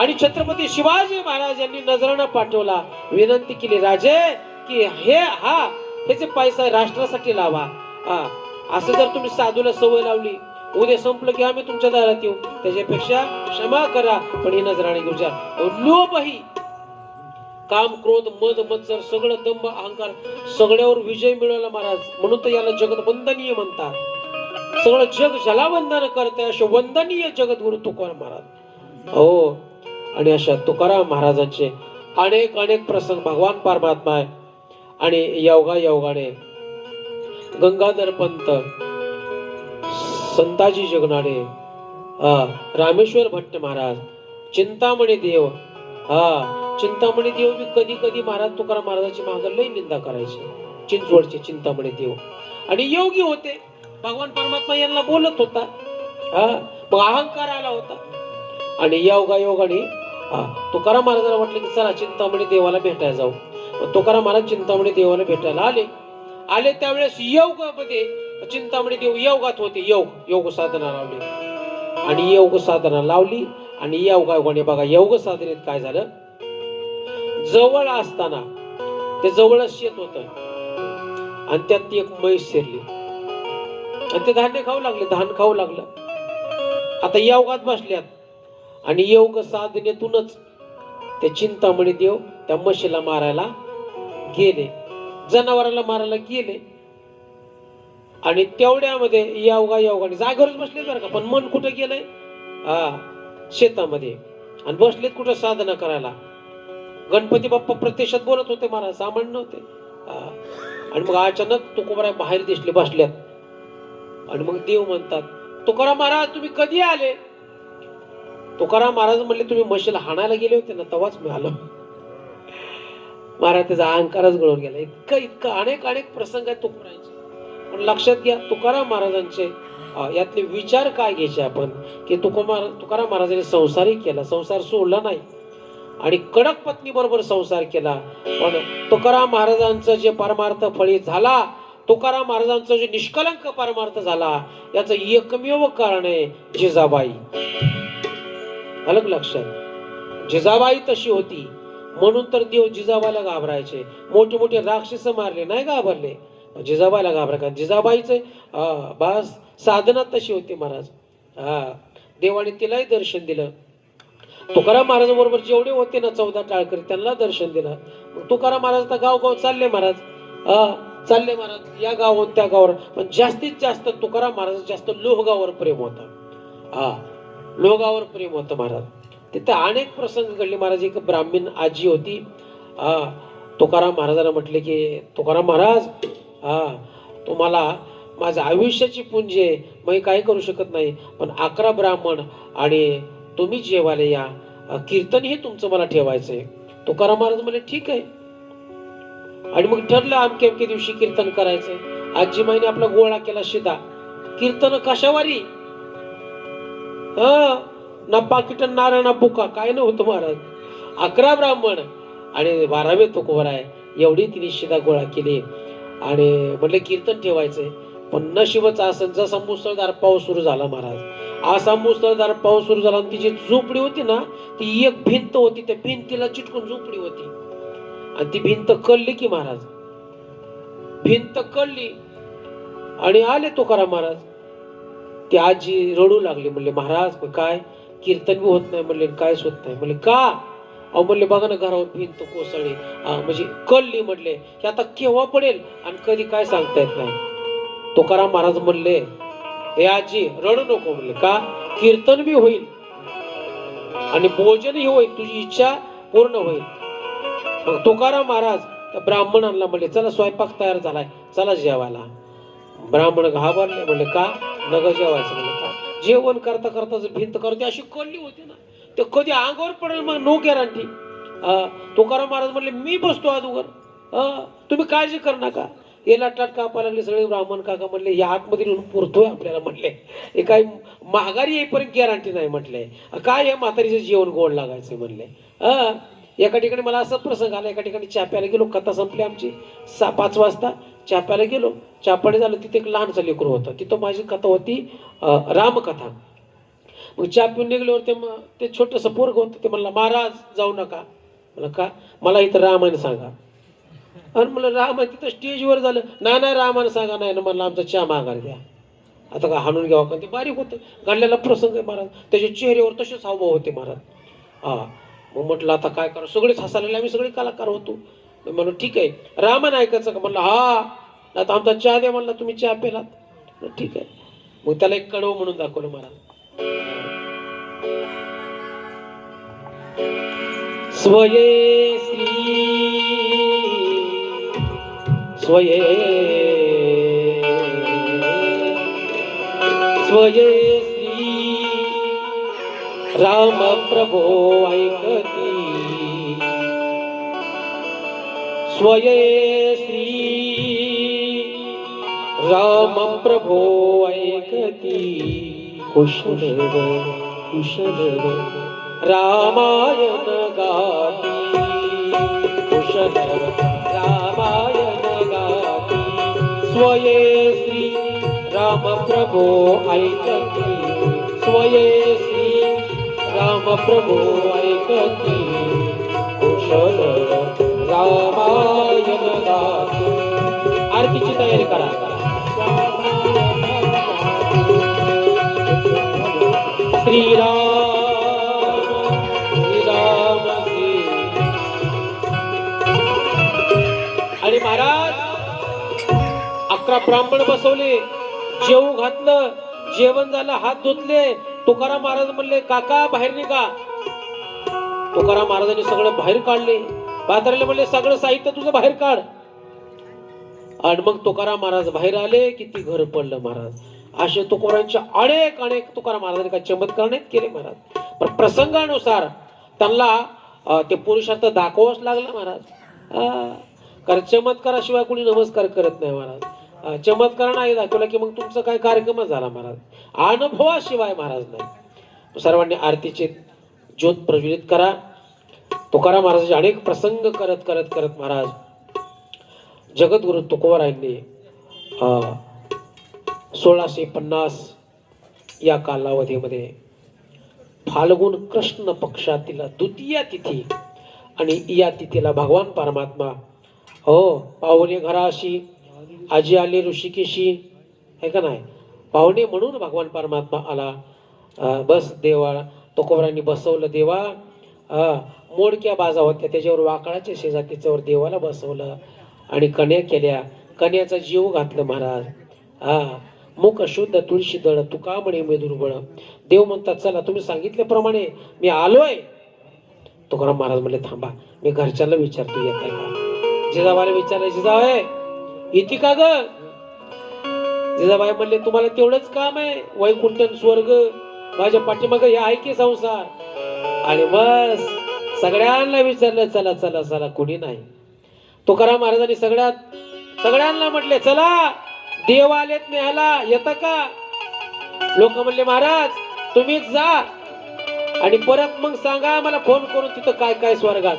आणि छत्रपती शिवाजी महाराज यांनी नजराणा पाठवला, विनंती केली राजे की ह्याचे पैसा राष्ट्रासाठी लावा. असं जर तुम्ही साधूला सवय लावली, उद्या संपलं की आम्ही तुमच्या दारात येऊ, त्याच्यापेक्षा क्षमा करा पण ही नजराणी घेऊन जा. लोभही काम क्रोध मद मत्सर सगळं दंभ अहंकार सगळ्यावर विजय मिळवला महाराज. म्हणून तर याला जगत वंदनीय म्हणतात. सगळं जग ज्याला वंदन करते असे वंदनीय जगद्गुरु तुकाराम महाराज. हो आणि अशा तुकाराम महाराजांचे अनेक प्रसंग भगवान परमात्मा आहे. आणि योगाने गंगाधर पंत, संताजी जगनाडे, रामेश्वर भट्ट महाराज, चिंतामणी देव चिंतामणी देव बी कधी कधी महाराज तुकाराम महाराजाची मागं लई निंदा करायचे. चिंचवडचे चिंतामणी देव आणि योगी होते. भगवान परमात्मा यांना बोलत होता. मग अहंकार आला होता आणि योगाने तुकाराम महाराजांना म्हटलं की चला चिंतामणी देवाला भेटायला जाऊ. तुकाराम महाराज चिंतामणी देवाला भेटायला आले त्यावेळेस योगामध्ये चिंतामणी देव योगात होते. योग साधना लावली आणि योग साधना लावली आणि योगाने बघा योग साधनेत काय झालं, जवळ असताना ते जवळच शेत होत आणि त्यात ती एक म्हैस शिरली आणि ते धान्य खाऊ लागले, धान खाऊ लागलं. आता योगात बसल्यात आणि योग साधनेतूनच ते चिंतामणी देव त्या म्हशीला मारायला गेले, जनावराला मारायला गेले आणि तेवढ्यामध्ये योगाने जागेवरच बसले बरं का, पण मन कुठं गेलंय शेतामध्ये आणि बसलेत कुठं साधना करायला. गणपती बाप्पा प्रत्यक्षात बोलत होते महाराज, सामान्य नव्हते. आणि मग अचानक तुकोबाराय बाहेर दिसले बसल्यात आणि मग देव म्हणतात तुकाराम महाराज तुम्ही कधी आले. तुकाराम महाराज म्हणले तुम्ही म्हशीला हाणायला गेले होते ना तेव्हाच मी आलो. महाराज त्याचा अहंकारच गळून गेला. इतका अनेक प्रसंग आहेत तुकोबारायांचे. पण लक्षात घ्या तुकाराम महाराजांचे यातले विचार काय घ्यायचे आपण की तुकाराम महाराजांनी संसारही केला, संसार सोडला नाही आणि कडक पत्नी बरोबर संसार केला. पण तुकाराम महाराजांचं जे परमार्थ फळी झाला, तुकाराम महाराजांचा जे निष्कलंक परमार्थ झाला याचं एकमेव कारण आहे जिजाबाई. अलग लक्षात, जिजाबाई तशी होती म्हणून तर देव जिजाबाईला घाबरायचे. मोठे मोठे राक्षस मारले नाही घाबरले, जिजाबाईला घाबरा. जिजाबाईचे बस साधना तशी होती महाराज. देवाने तिलाही दर्शन दिलं. तुकाराम महाराज बरोबर जेवढे होते ना 14 टाळकरी त्यांना दर्शन दिलं. तुकाराम महाराज आता गाव चालले महाराज, चालले महाराज या गावावर त्या गावावर. पण जास्तीत जास्त तुकाराम महाराज जास्त लोहगावर प्रेम होतं. लोहगावर प्रेम होतं महाराज. तिथे अनेक प्रसंग घडले महाराज. एक ब्राह्मण आजी होती. तुकाराम महाराजांना म्हटले की तुकाराम महाराज तुम्हाला माझ्या आयुष्याची पुंजी आहे, मी काही करू शकत नाही, पण 11 ब्राह्मण आणि तुम्ही जेवायला या, कीर्तन हे तुमचं मला ठेवायचंय. तुकाराम महाराज म्हणले ठीक आहे. आणि मग ठरलं अमक्या दिवशी कीर्तन करायचंय. आजीमाईने आपला गोळा केला शिदा. कीर्तन कशावारी, ना पाकिट नारळ ना बुका काय नव्हतं महाराज. 11 ब्राह्मण आणि 12वे तुकोबाराय एवढी तिने शिदा गोळा केली आणि म्हणले कीर्तन ठेवायचंय. पण नशिबच असं जसा मुसळधार पाऊस सुरू झाला महाराज, असा मुसळधार पाऊस सुरू झाला आणि ती जी झोपडी होती ना ती एक भिंत होती, त्या भिंतीला चिटकून झोपडी होती आणि ती भिंत कळली की महाराज, भिंत कळली आणि आले तुकाराम महाराज. ती आजी रडू लागली. म्हणले महाराज काय कीर्तन बी होत नाही. म्हणले कायच होत नाही. म्हणले का. अहो म्हणले बघा ना घरावर भिंत कोसळली, म्हणजे कळली. म्हणले की आता केव्हा पडेल आणि कधी काय सांगता येत नाही. तुकाराम महाराज म्हणले हे आजी रडू नको. म्हणले का कीर्तन बी होईल आणि भोजनही होईल, तुझी इच्छा पूर्ण होईल. मग तुकाराम महाराज त्या ब्राह्मणांना म्हणले चला स्वयंपाक तयार झालाय, चला जेवायला. ब्राह्मण घाबरले. म्हणले का नग जेवायचं. म्हणले का जेवण करता करता भिंत करते अशी कळली होती ना ते कधी अंगावर पडेल मग नो गॅरंटी. तुकाराम महाराज म्हणले मी बसतो अगोदर, तुम्ही काळजी कर नका. याला टाट कापायला लागले सगळे ब्राह्मण काका. म्हणले या आतमध्ये येऊन पुरतोय आपल्याला. म्हणले हे काय महागारी येईपर्यंत गॅरंटी नाही. म्हटले काय या म्हातारीचं जेवण गोड लागायचं. म्हणले एका ठिकाणी मला असा प्रसंग आला. एका ठिकाणी चहा प्यायला गेलो, कथा संपली आमची 5 वाजता. चहा प्यायला गेलो, चहा पाणी झालं. तिथे एक लहानचं लेकरू होतं. तिथं माझी कथा होती रामकथा. मग चहा पिऊन निघल्यावर ते छोटंसं पोरग होतं. ते म्हणलं महाराज जाऊ नका. म्हणलं का. मला इथं रामायण सांगा. आणि म्हणलं रामायण तिथं स्टेजवर झालं. नाही रामायण सांगा. नाही ना म्हणलं आमचा चहा माघारी द्या. आता का हाणून घ्यावा का. ते बारीक होतं, घडलेला प्रसंग आहे महाराज. त्याच्या चेहऱ्यावर तसेच हावभाव होते महाराज. मग म्हटलं आता काय करू. सगळेच हसायला, आम्ही सगळे कलाकार होतो. म्हणलं ठीक आहे रामायण ऐकायचं का. म्हणलं आता आमचा चहा द्या. म्हणलं तुम्ही चहा पेलात. ठीक आहे. मग त्याला एक कडवं म्हणून दाखवलं महाराज. स्वये श्री स्वये स्वये श्री राम प्रभो ऐकती स्वये श्री राम प्रभो ऐकती कुशल कुशल रामायण गाती कुशल रामायण गाती स्वये श्री राम प्रभो ऐकती स्वये श्री राम प्रभो ऐकती कुशल रामायण गाती. आरतीची तयारी करा. श्रीराम श्रीराम श्री. आणि महाराज 11 ब्राह्मण बसवले, जेवू घातलं, जेवण झालं, हात धुतले. तुकाराम महाराज म्हणले काका बाहेर निघा. तुकाराम महाराजांनी सगळं बाहेर काढले. म्हाताऱ्याला म्हणले सगळं साहित्य तुझं बाहेर काढ. आणि मग तुकाराम महाराज बाहेर आले. किती घर पडलं महाराज. असे तुकारांच्या अनेक अनेक तुकाराम महाराजांनी काय चमत्कार नाहीत केले महाराज. पण प्रसंगानुसार त्यांना ते पुरुषार्थ दाखवावंच लागलं महाराज. कारण चमत्काराशिवाय कोणी नमस्कार करत नाही महाराज. चमत्कार नाही दाखवला की मग तुमचा काय कार्यक्रमच झाला महाराज. अनुभवाशिवाय महाराज नाही. सर्वांनी आरतीचे ज्योत प्रज्वलित करा. तुकाराम महाराजांचे अनेक प्रसंग करत करत करत महाराज जगद्गुरु तुकोबारायांनी 1650 या कालावधीमध्ये फाल्गुन कृष्ण पक्षातील द्वितीय तिथी आणि या तिथीला भगवान परमात्मा पाहुणे घराशी आजी आले ऋषिकेशी आहे का नाही. पाहुणे म्हणून भगवान परमात्मा आला. बस देवा तुकोबारायांनी बसवलं. देवा मोडक्या बाजा होत्या त्याच्यावर वाकळाच्या शेजार त्याच्यावर देवाला बसवलं आणि कन्या केल्या. कन्याचा जीव घातलं महाराज. मुख शुद्ध तुळशी दळ तुका म्हणे मी दुर्बळ. देव म्हणतात चला तुम्ही सांगितल्याप्रमाणे मी आलोय. तुकाराम महाराज म्हणले थांबा मी घरच्याला विचारतो येत आहे का. जिजाबाईला विचारलं जिजाबाई इथे का ग. जिजाबाई म्हणले तुम्हाला तेवढंच काम आहे. वैकुंठन स्वर्ग माझ्या पाठीमाग हे आहे की संसार. आणि बस सगळ्यांना विचारलं चला चला चला कोणी नाही. तुकाराम महाराजांनी सगळ्यांना म्हटले चला देव आलेत न्यायला येता का. लोक म्हणले महाराज तुम्हीच जा आणि परत मग सांगा मला फोन करून तिथं काय काय स्वर्गात.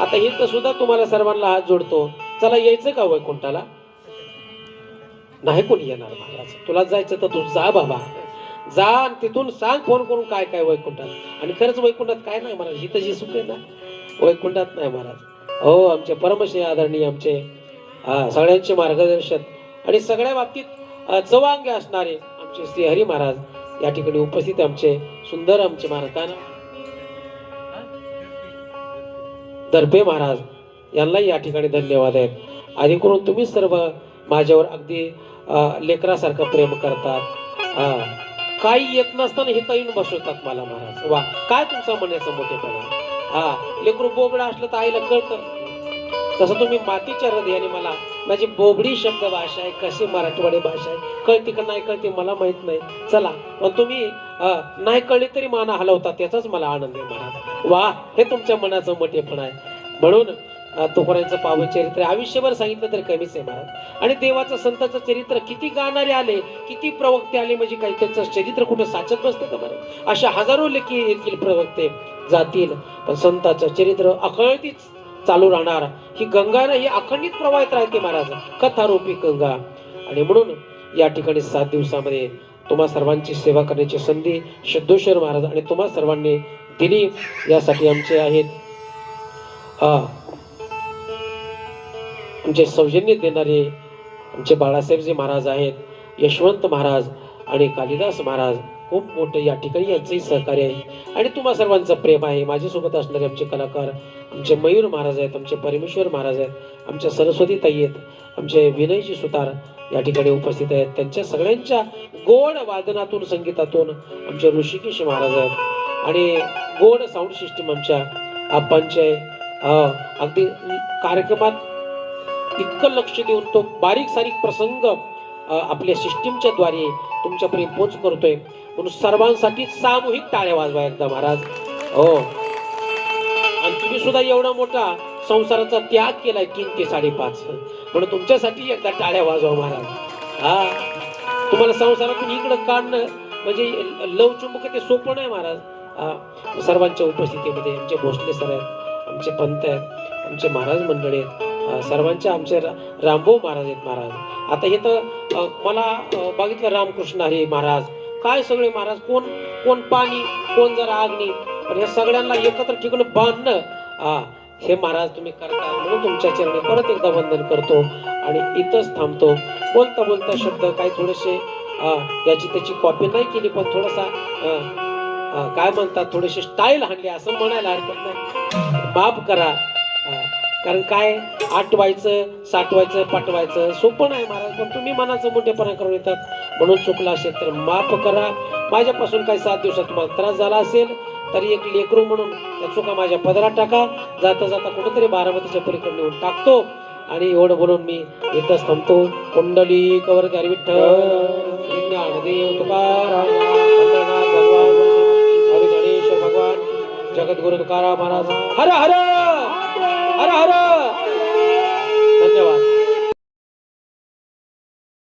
आता इथं सुद्धा तुम्हाला सर्वांना हात जोडतो. चला यायचं का वैकुंठाला. नाही कोणी येणार महाराज. तुला जायचं तर तू जा बाबा जा आणि तिथून सांग फोन करून काय काय वैकुंठात. आणि खरंच वैकुंठात काय नाही महाराज. इथं जी सुख आहे ना वैकुंठात नाही महाराज. आमचे परमश्री आदरणीय आमचे सगळ्यांचे मार्गदर्शक आणि सगळ्या बाबतीत चवांगे असणारे आमचे श्री हरी महाराज या ठिकाणी उपस्थित आमचे सुंदर आमचे महाराज दर्पे महाराज यांना या ठिकाणी धन्यवाद आहेत. आधी करून तुम्ही सर्व माझ्यावर अगदी लेकरासारखं प्रेम करतात. काही येत नसताना हिता येऊन बसवतात मला महाराज. वा काय तुमचा म्हणण्याचा मोठेपणा. लेकरू बोबडा असलं तर आईला कळतं. तसं तुम्ही मातीच्या हृदयाने मला माझी बोबडी शब्द भाषा आहे कशी मराठवाडी भाषा आहे कळती का नाही कळते मला माहित नाही. चला पण तुम्ही नाही कळली तरी माना हलवता त्याचाच मला आनंद आहे महाराज. वा हे तुमच्या मनाचं मोठेपण आहे. म्हणून तुकोबारायांचं पावन चरित्र आयुष्यभर सांगितलं तर कमीच आहे महाराज. आणि देवाचं संतांचं चरित्र किती गाणारे आले किती प्रवक्ते आले म्हणजे काही त्यांचं चरित्र कुठं साचत बसतं का महाराज. अशा हजारो लेखी येथील प्रवक्ते जातील पण संतांचं चरित्र अखंडित चालू राहणार. ही गंगा ना ही अखंडित प्रवाहित राहते महाराज कथारूपी गंगा. आणि म्हणून या ठिकाणी 7 दिवसामध्ये तुम्हा सर्वांची सेवा करण्याची संधी सिद्धेश्वर महाराज आणि तुम्हा सर्वांनी दिली. यासाठी आमचे आहेत आमचे सौजन्य देणारे आमचे बाळासाहेबजी महाराज आहेत. यशवंत महाराज आणि कालिदास महाराज खूप मोठं या ठिकाणी यांचंही सहकार्य आहे आणि तुम्हा सर्वांचं प्रेम आहे. माझ्यासोबत असणारे आमचे कलाकार आमचे मयूर महाराज आहेत आमचे परमेश्वर महाराज आहेत आमच्या सरस्वती ताई आहेत आमचे विनयजी सुतार या ठिकाणी उपस्थित आहेत. त्यांच्या सगळ्यांच्या गोड वादनातून संगीतातून आमचे ऋषिकेश महाराज आहेत आणि गोड साऊंड सिस्टीम आमच्या आप्पांचे अगदी कार्यक्रमात इतकं लक्ष देऊन तो बारीक सारीक प्रसंग आपल्या सिस्टीमच्या द्वारे तुमच्यापर्यंत पोच करतोय. म्हणून सर्वांसाठी सामूहिक टाळ्या वाजवा एकदा महाराज. आणि तुम्ही सुद्धा एवढा मोठा संसाराचा त्याग केलाय 3 ते 5.5. म्हणून तुमच्यासाठी एकदा टाळ्या वाजवा महाराज. हा, तुम्हाला संसारातून इकडं काढणं म्हणजे लवचुंबक ते सोपं नाही महाराज. सर्वांच्या उपस्थितीमध्ये आमचे भोसले सर आहेत, आमचे पंत आहेत, आमचे महाराज मंडळी आहेत, सर्वांच्या आमचे रामभाऊ महाराज आहेत महाराज. आता हे तर मला बघितलं रामकृष्ण हरी महाराज, काय सगळे महाराज, कोण कोण पाणी, कोण जरा अग्नी, पण या सगळ्यांना एकत्र ठिकाण बांधणं हे महाराज तुम्ही करता. म्हणून तुमच्या चरणी परत एकदा वंदन करतो आणि इथंच थांबतो. बोलता बोलता शब्द काही थोडेसे याची त्याची कॉपी नाही केली, पण थोडासा काय म्हणतात थोडेसे स्टाईल हाणली असं म्हणायला हरकत नाही. माफ करा. कारण काय आठवायचं, साठवायचं, पाठवायचं सोपं नाही महाराज, पण तुम्ही मनाचं मोठेपणा करून येतात. म्हणून चुकला असेल तर माफ करा. माझ्यापासून काही 7 दिवसात तुम्हाला त्रास झाला असेल तरी एक लेकरू म्हणून त्या चुका माझ्या पदरात टाका. जाता जाता कुठेतरी बारामतीच्या पलीकडे नेऊन टाकतो. आणि एवढं बोलून मी इथंच थांबतो. कुंडली कवरधारी विठ्ठल, श्री ज्ञानदेव तुकाराम, पंढरनाथ भगवान, स्वामी गणेश भगवान, जगद्गुरु तुकाराम महाराज. हर हर हर हर. धन्यवाद.